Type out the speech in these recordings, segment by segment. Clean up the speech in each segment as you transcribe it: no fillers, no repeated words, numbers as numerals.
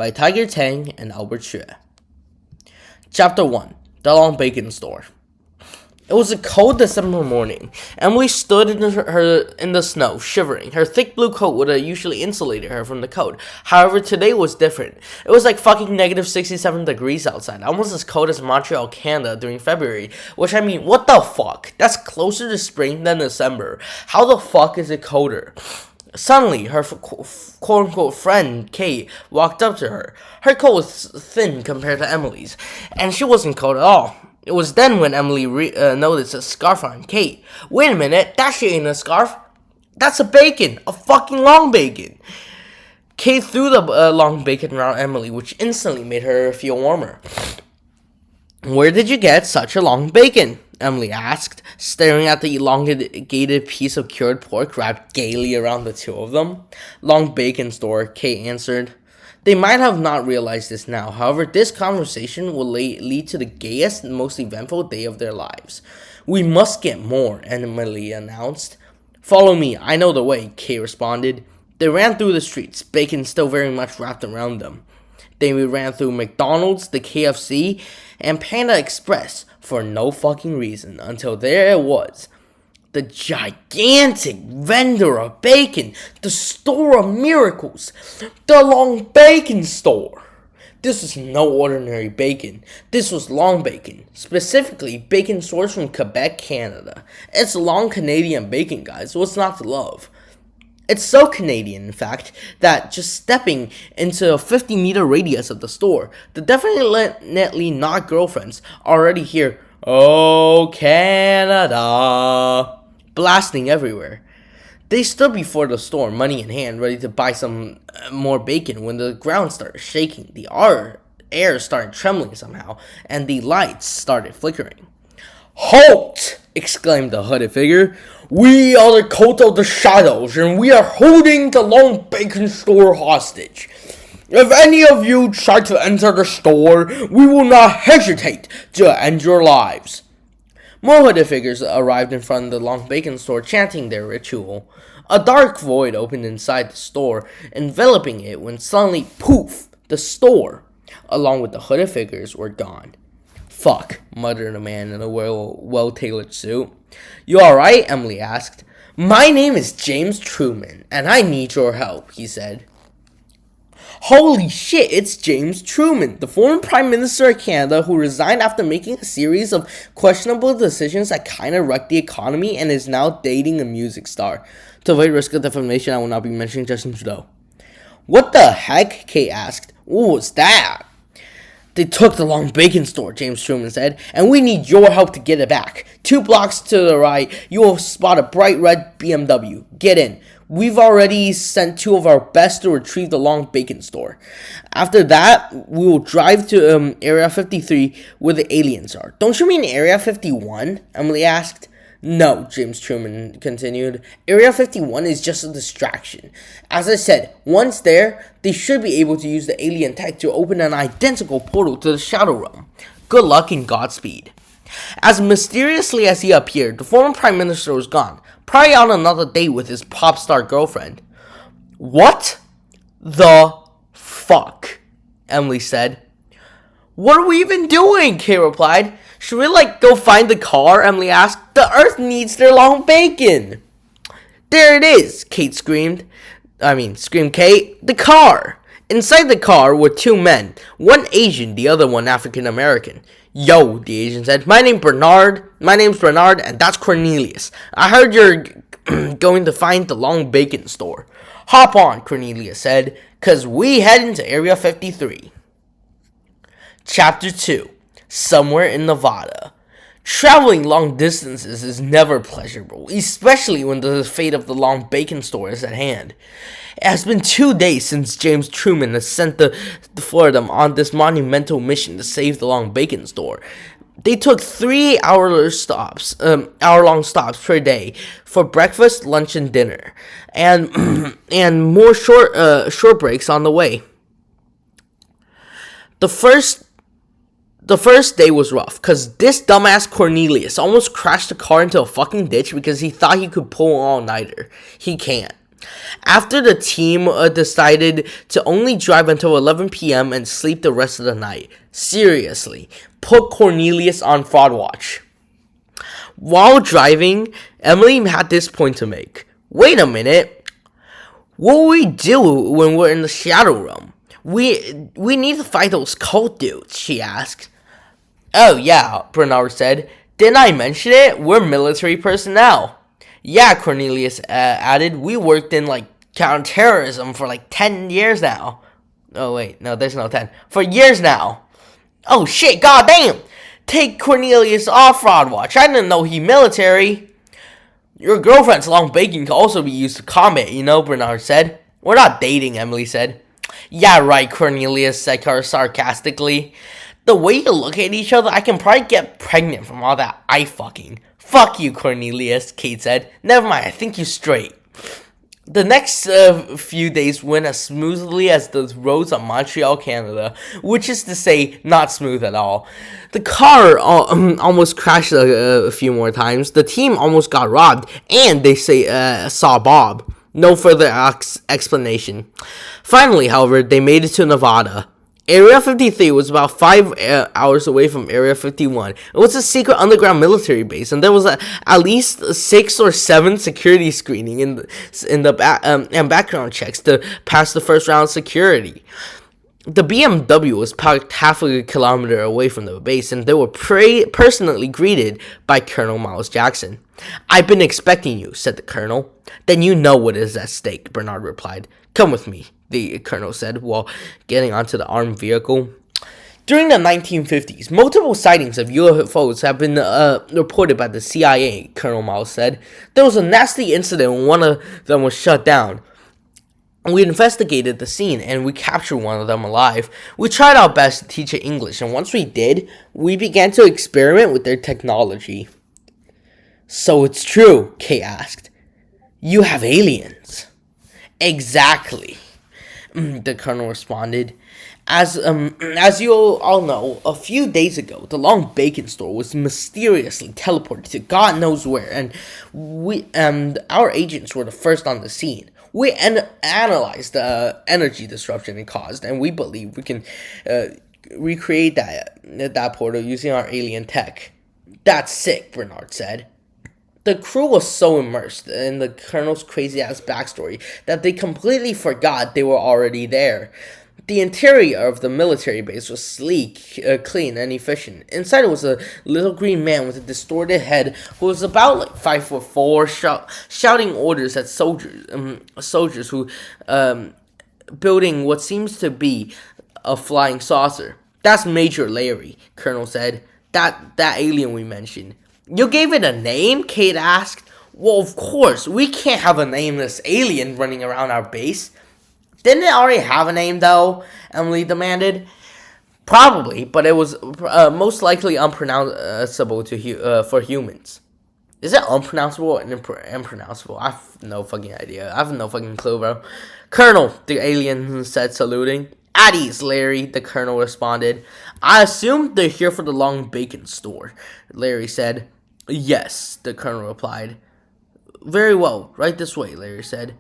by Tiger Tang and Albert Xue. Chapter 1. The Long Bacon Store. It was a cold December morning. Emily stood in the snow, shivering. Her thick blue coat would have usually insulated her from the cold. However, today was different. It was like fucking negative 67 degrees outside, almost as cold as Montreal, Canada during February. Which, I mean, what the fuck? That's closer to spring than December. How the fuck is it colder? Suddenly, her quote-unquote friend, Kate, walked up to her. Her coat was thin compared to Emily's, and she wasn't cold at all. It was then when Emily noticed a scarf on Kate. Wait a minute, that shit ain't a scarf. That's a bacon, a fucking long bacon. Kate threw the long bacon around Emily, which instantly made her feel warmer. Where did you get such a long bacon? Emily asked, staring at the elongated piece of cured pork wrapped gaily around the two of them. Long Bacon Store, Kate answered. They might have not realized this now. However, this conversation will lead to the gayest and most eventful day of their lives. We must get more, Emily announced. Follow me, I know the way, Kate responded. They ran through the streets, bacon still very much wrapped around them. Then we ran through McDonald's, the KFC, and Panda Express for no fucking reason until there it was. The gigantic vendor of bacon, the store of miracles, the Long Bacon Store. This was no ordinary bacon. This was long bacon, specifically bacon sourced from Quebec, Canada. It's long Canadian bacon, guys. What's not to love? It's so Canadian, in fact, that just stepping into a 50-meter radius of the store, the definitely not girlfriends already hear, "Oh, Canada," blasting everywhere. They stood before the store, money in hand, ready to buy some more bacon when the ground started shaking, the air started trembling somehow, and the lights started flickering. "Halt!" exclaimed the hooded figure. "We are the cult of the shadows, and we are holding the Long Bacon Store hostage. If any of you try to enter the store, we will not hesitate to end your lives." More hooded figures arrived in front of the Long Bacon Store, chanting their ritual. A dark void opened inside the store, enveloping it when suddenly, poof, the store, along with the hooded figures, were gone. "Fuck," muttered a man in a well-tailored suit. "You alright?" Emily asked. "My name is James Truman, and I need your help," he said. Holy shit, it's James Truman, the former Prime Minister of Canada who resigned after making a series of questionable decisions that kinda wrecked the economy and is now dating a music star. To avoid risk of defamation, I will not be mentioning Justin Trudeau. "What the heck?" Kate asked. "What was that?" "They took the Long Bacon Store," James Truman said, "and we need your help to get it back. 2 blocks to the right, you will spot a bright red BMW. Get in. We've already sent 2 of our best to retrieve the Long Bacon Store. After that, we will drive to Area 53 where the aliens are." "Don't you mean Area 51? Emily asked. "No," James Truman continued. "Area 51 is just a distraction. As I said, once there, they should be able to use the alien tech to open an identical portal to the Shadow Realm. Good luck and Godspeed." As mysteriously as he appeared, the former Prime Minister was gone, probably on another date with his pop star girlfriend. "What the fuck?" Emily said. "What are we even doing?" Kate replied. "Should we, go find the car?" Emily asked. "The Earth needs their long bacon." "There it is," screamed Kate. "The car." Inside the car were 2 men, one Asian, the other one African American. "Yo," the Asian said, My name's Bernard, and that's Cornelius. I heard you're going to find the Long Bacon Store." "Hop on," Cornelius said, "'cause we heading to Area 53. Chapter 2. Somewhere in Nevada. Traveling long distances is never pleasurable, especially when the fate of the Long Bacon Store is at hand. It has been 2 days since James Truman has sent the 4 of them on this monumental mission to save the Long Bacon Store. They took 3 hour-long stops per day for breakfast, lunch, and dinner, and more short breaks on the way. The first day was rough, cause this dumbass Cornelius almost crashed the car into a fucking ditch because he thought he could pull an all-nighter. He can't. After the team decided to only drive until 11 p.m. and sleep the rest of the night. Seriously, put Cornelius on fraud watch. While driving, Emily had this point to make. Wait a minute. What will we do when we're in the shadow realm? We need to fight those cult dudes, she asked. Oh yeah, Bernard said. Didn't I mention it? We're military personnel. Yeah, Cornelius added. We worked in counterterrorism for 10 years now. Oh wait, no, there's no 10. For years now. Oh shit, goddamn! Take Cornelius off fraud watch. I didn't know he military. Your girlfriend's long bacon can also be used to combat, Bernard said. We're not dating, Emily said. Yeah, right, Cornelius said sarcastically. The way you look at each other, I can probably get pregnant from all that eye fucking. Fuck you, Cornelius, Kate said. Never mind, I think you're straight. The next few days went as smoothly as the roads of Montreal, Canada, which is to say, not smooth at all. The car almost crashed a few more times, the team almost got robbed, and they saw Bob. No further explanation. Finally, however, they made it to Nevada. Area 53 was about 5 hours away from Area 51. It was a secret underground military base, and there was at least 6 or 7 security screening and background checks to pass the first round of security. The BMW was parked half a kilometer away from the base, and they were personally greeted by Colonel Miles Jackson. I've been expecting you, said the colonel. Then you know what is at stake, Bernard replied. Come with me, the colonel said while getting onto the armed vehicle. During the 1950s, multiple sightings of UFOs have been reported by the CIA, Colonel Miles said. There was a nasty incident when one of them was shut down. We investigated the scene and we captured one of them alive. We tried our best to teach it English, and once we did, we began to experiment with their technology. So it's true, Kay asked. You have aliens. Exactly, the colonel responded. As you all know, a few days ago, the Long Bacon store was mysteriously teleported to God knows where, and our agents were the first on the scene. We analyzed the energy disruption it caused, and we believe we can recreate that portal using our alien tech. That's sick, Bernard said. The crew was so immersed in the colonel's crazy-ass backstory that they completely forgot they were already there. The interior of the military base was sleek, clean, and efficient. Inside was a little green man with a distorted head who was about 5'4", shouting orders at soldiers who building what seems to be a flying saucer. That's Major Larry, Colonel said. That alien we mentioned. You gave it a name? Kate asked. Well, of course. We can't have a nameless alien running around our base. Didn't it already have a name, though? Emily demanded. Probably, but it was most likely unpronounceable for humans. Is it unpronounceable or impronounceable? I have no fucking idea. I have no fucking clue, bro. Colonel, the alien said, saluting. At ease, Larry, the colonel responded. I assume they're here for the Long Bacon store, Larry said. Yes, the colonel replied. Very well, right this way, Larry said.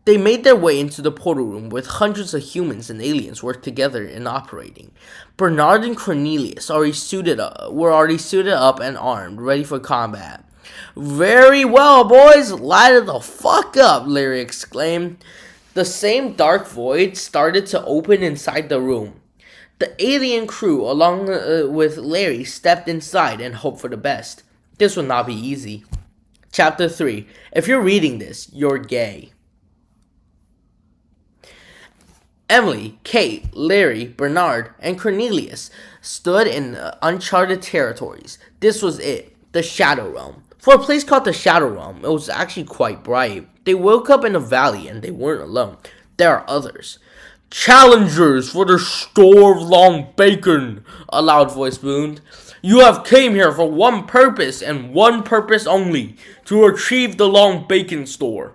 They made their way into the portal room where hundreds of humans and aliens worked together and operating. Bernard and Cornelius were already suited up and armed, ready for combat. Very well, boys, light it the fuck up, Larry exclaimed. The same dark void started to open inside the room. The alien crew, along with Larry, stepped inside and hoped for the best. This would not be easy. Chapter 3. If you're reading this, you're gay. Emily, Kate, Larry, Bernard, and Cornelius stood in uncharted territories. This was it, the Shadow Realm. For a place called the Shadow Realm, it was actually quite bright. They woke up in a valley and they weren't alone. There are others. Challengers for the store of Long Bacon, a loud voice boomed. You have came here for one purpose and one purpose only, to retrieve the Long Bacon store.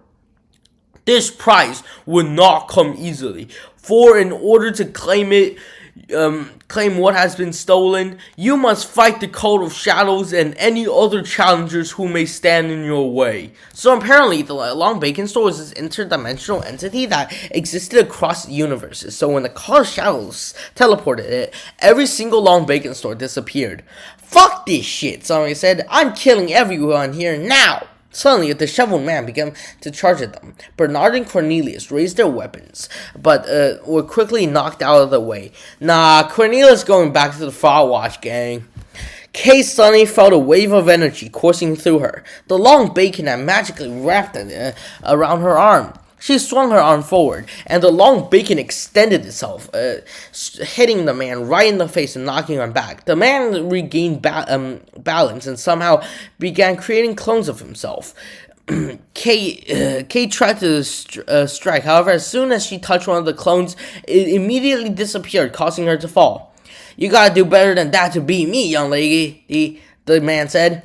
This prize would not come easily, for in order to claim it, claim what has been stolen, you must fight the Code of Shadows and any other challengers who may stand in your way. So apparently, the Long Bacon Store is this interdimensional entity that existed across universes. So when the Code of Shadows teleported it, every single Long Bacon Store disappeared. Fuck this shit, somebody said. I'm killing everyone here now. Suddenly, a disheveled man began to charge at them. Bernard and Cornelius raised their weapons, but were quickly knocked out of the way. Nah, Cornelius going back to the Firewatch gang. Kay suddenly felt a wave of energy coursing through her. The Long Bacon had magically wrapped around her arm. She swung her arm forward, and the Long Bacon extended itself, hitting the man right in the face and knocking him back. The man regained balance and somehow began creating clones of himself. Kate tried to strike. However, as soon as she touched one of the clones, it immediately disappeared, causing her to fall. You gotta do better than that to beat me, young lady, the man said.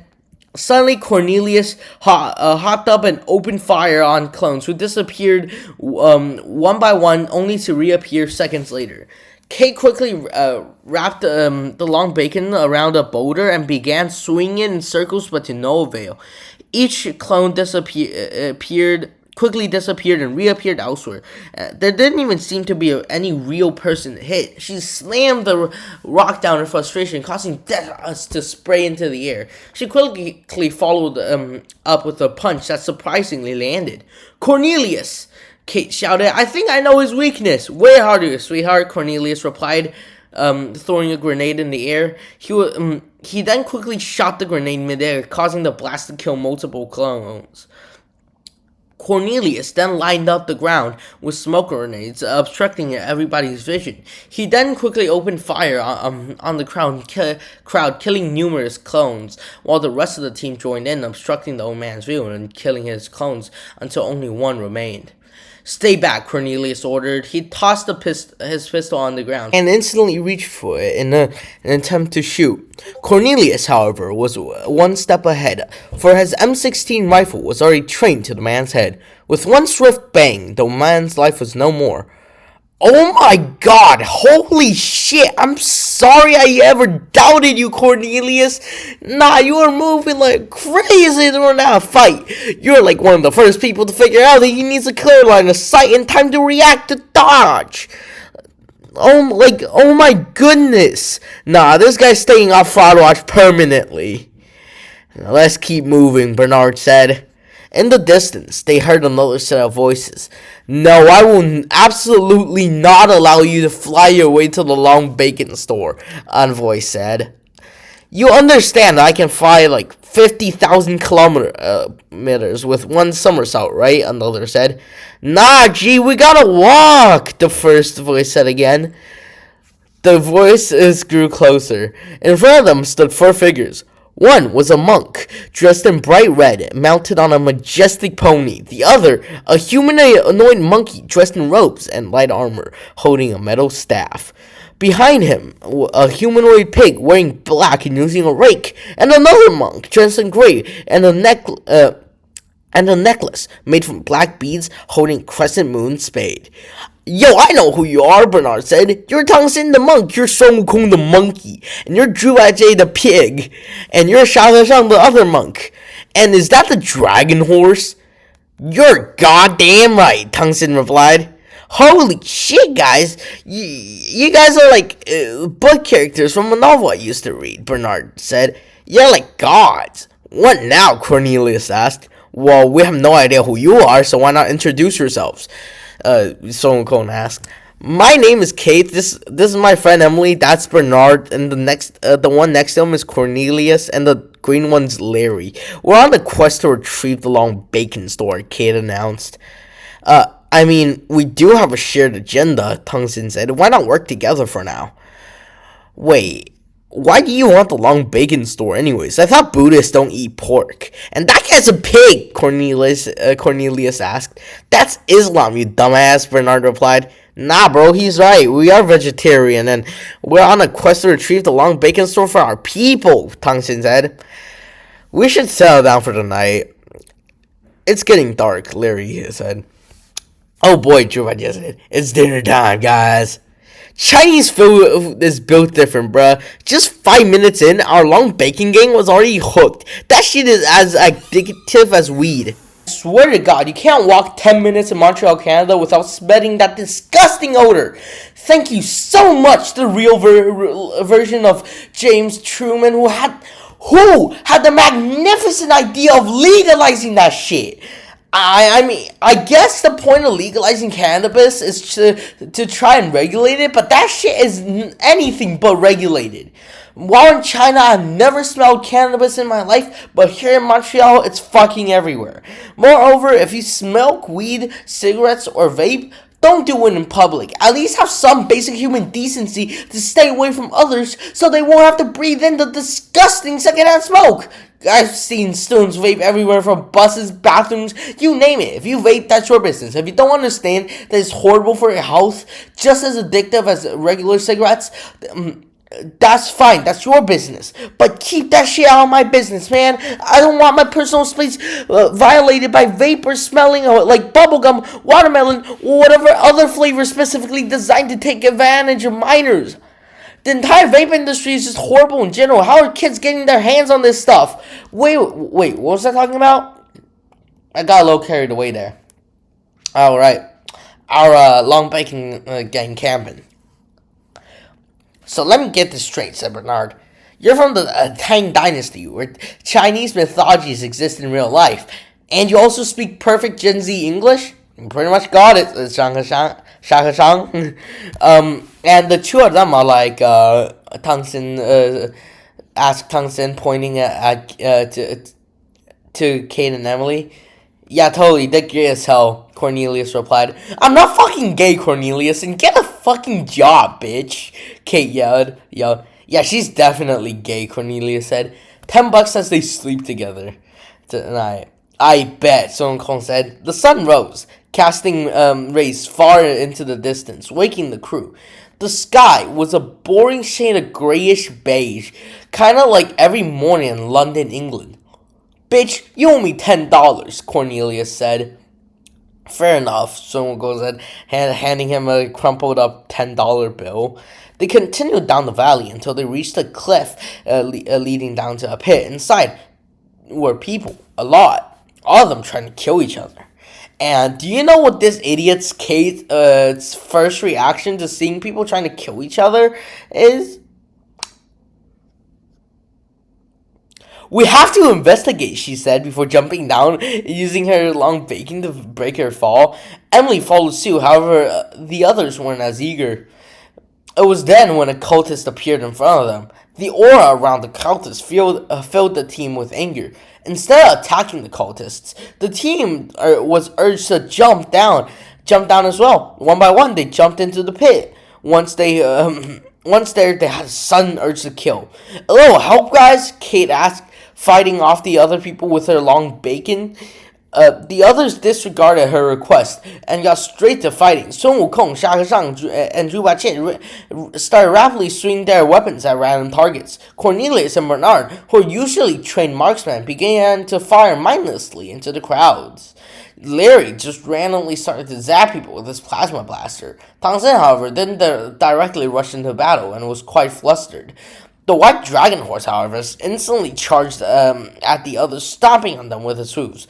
Suddenly, Cornelius hopped up and opened fire on clones, who disappeared one by one, only to reappear seconds later. Kate quickly wrapped the Long Bacon around a boulder and began swinging it in circles, but to no avail. Each clone quickly disappeared and reappeared elsewhere. There didn't even seem to be any real person hit. She slammed the rock down in frustration, causing dust to spray into the air. She quickly followed up with a punch that surprisingly landed. Cornelius! Kate shouted, I think I know his weakness. Way harder, sweetheart, Cornelius replied, throwing a grenade in the air. He then quickly shot the grenade midair, causing the blast to kill multiple clones. Cornelius then lined up the ground with smoke grenades, obstructing everybody's vision. He then quickly opened fire on the crowd, killing numerous clones, while the rest of the team joined in, obstructing the old man's view and killing his clones until only one remained. Stay back, Cornelius ordered. He tossed his pistol on the ground and instantly reached for it in an attempt to shoot. Cornelius, however, was one step ahead, for his M16 rifle was already trained to the man's head. With one swift bang, the man's life was no more. Oh my god, holy shit, I'm sorry I ever doubted you, Cornelius. Nah, you are moving like crazy during that fight. You're like one of the first people to figure out that he needs a clear line of sight and time to react to dodge. Oh my goodness. Nah, this guy's staying off Firewatch permanently. Let's keep moving, Bernard said. In the distance, they heard another set of voices. No, I will absolutely not allow you to fly your way to the Long Bacon Store, one voice said. You understand I can fly like 50,000 kilometers with one somersault, right? Another said. Nah, gee, we gotta walk, the first voice said again. The voices grew closer. In front of them stood 4 figures. One was a monk, dressed in bright red, mounted on a majestic pony. The other, a humanoid monkey, dressed in robes and light armor, holding a metal staff. Behind him, a humanoid pig wearing black and using a rake, and another monk, dressed in gray, and a necklace made from black beads, holding a crescent moon spade. Yo, I know who you are, Bernard said. You're Tangxin the monk, you're Sun Wukong the monkey, and you're Zhu Baijie the pig, and you're Xiao Zhang the other monk. And is that the dragon horse? You're goddamn right, Tangxin replied. Holy shit, guys. You guys are like book characters from a novel I used to read, Bernard said. You're like gods. What now, Cornelius asked. Well, we have no idea who you are, so why not introduce yourselves? Sun Wukong asked. My name is Kate. This is my friend Emily. That's Bernard, and the one next to him is Cornelius, and the green one's Larry. We're on a quest to retrieve the Long Bacon Store, Kate announced. I mean, we do have a shared agenda, Tungsten said. Why not work together for now? Wait. Why do you want the Long Bacon Store anyways? I thought Buddhists don't eat pork. And that guy's a pig, Cornelius asked. That's Islam, you dumbass, Bernard replied. Nah, bro, he's right. We are vegetarian, and we're on a quest to retrieve the Long Bacon Store for our people, Tungsten said. We should settle down for the night. It's getting dark, Larry said. Oh boy, Drew, I just said. It's dinner time, guys. Chinese food is built different, bruh. Just 5 minutes in, our long baking gang was already hooked. That shit is as addictive as weed. I swear to God, you can't walk 10 minutes in Montreal, Canada without smelling that disgusting odor. Thank you so much, the real version of James Truman, who had the magnificent idea of legalizing that shit. I mean, I guess the point of legalizing cannabis is to try and regulate it, but that shit is anything but regulated. While in China, I've never smelled cannabis in my life, but here in Montreal, it's fucking everywhere. Moreover, if you smoke weed, cigarettes, or vape, don't do it in public. At least have some basic human decency to stay away from others so they won't have to breathe in the disgusting secondhand smoke. I've seen students vape everywhere from buses, bathrooms, you name it. If you vape, that's your business. If you don't understand that it's horrible for your health, just as addictive as regular cigarettes, that's fine. That's your business. But keep that shit out of my business, man. I don't want my personal space violated by vapor smelling like bubblegum, watermelon, or whatever other flavor specifically designed to take advantage of minors. The entire vape industry is just horrible in general. How are kids getting their hands on this stuff? Wait, what was I talking about? I got a little carried away there. Alright. Our long baking gang camping. So let me get this straight, said Bernard. You're from the Tang Dynasty, where Chinese mythologies exist in real life. And you also speak perfect Gen Z English? You pretty much got it, Shaka Shang. And the two of them are like Tungsten, asked Tungsten, pointing to Kate and Emily. Yeah, totally, they're gay as hell, Cornelius replied. I'm not fucking gay, Cornelius, and get a fucking job, bitch, Kate yelled. Yeah, she's definitely gay, Cornelius said. $10 as they sleep together tonight. I bet, Song Kong said. The sun rose, casting rays far into the distance, waking the crew. The sky was a boring shade of grayish beige, kind of like every morning in London, England. Bitch, you owe me $10, Cornelius said. Fair enough, Song Kong said, handing him a crumpled up $10 bill. They continued down the valley until they reached a cliff leading down to a pit. Inside were people, a lot. All of them trying to kill each other. And do you know what this idiot's Kate's first reaction to seeing people trying to kill each other is? We have to investigate, she said before jumping down, using her long baking to break her fall. Emily followed suit, however, the others weren't as eager. It was then when a cultist appeared in front of them. The aura around the cultist filled the team with anger. Instead of attacking the cultists, the team was urged to jump down as well. One by one, they jumped into the pit. Once there, they had a sudden urge to kill. A little help, guys? Kate asked, fighting off the other people with her long bacon. The others disregarded her request and got straight to fighting. Sun Wukong, Shaka Shang, and Zhu Baqin started rapidly swinging their weapons at random targets. Cornelius and Bernard, who are usually trained marksmen, began to fire mindlessly into the crowds. Larry just randomly started to zap people with his plasma blaster. Tangsen, however, didn't directly rush into battle and was quite flustered. The white dragon horse, however, instantly charged at the others, stomping on them with his hooves.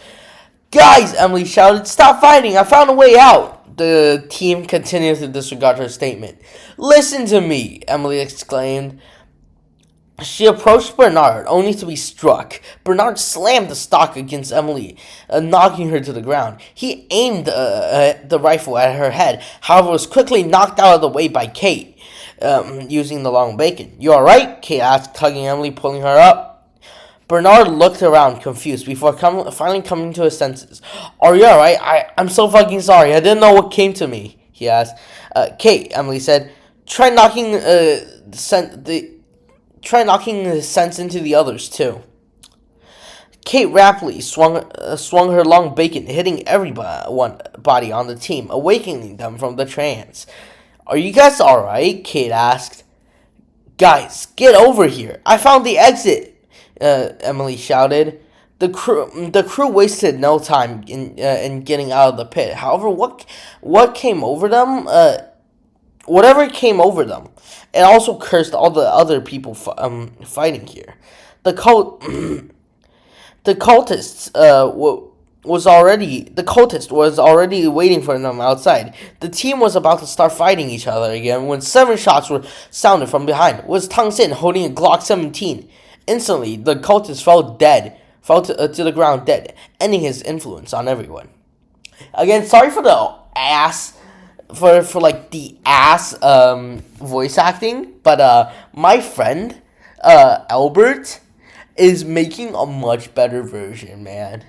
Guys, Emily shouted, stop fighting, I found a way out. The team continued to disregard her statement. Listen to me, Emily exclaimed. She approached Bernard, only to be struck. Bernard slammed the stock against Emily, knocking her to the ground. He aimed the rifle at her head, however was quickly knocked out of the way by Kate, using the long bacon. You alright? Kate asked, tugging Emily, pulling her up. Bernard looked around, confused, before finally coming to his senses. Are you alright? I'm so fucking sorry. I didn't know what came to me, he asked. Kate, Emily said, try knocking the sense into the others, too. Kate rapidly swung her long bacon, hitting everybody on the team, awakening them from the trance. Are you guys alright? Kate asked. Guys, get over here. I found the exit. Emily shouted. The crew wasted no time in getting out of the pit. However, what came over them whatever came over them. It also cursed all the other people fighting here. The cult, the cultists, the cultist was already waiting for them outside. The team was about to start fighting each other again when 7 shots were sounded from behind. It was Tang Xin holding a Glock 17. Instantly, the cultist fell to the ground dead, ending his influence on everyone. Again, sorry for the ass, for like the ass voice acting, but my friend Albert is making a much better version, man.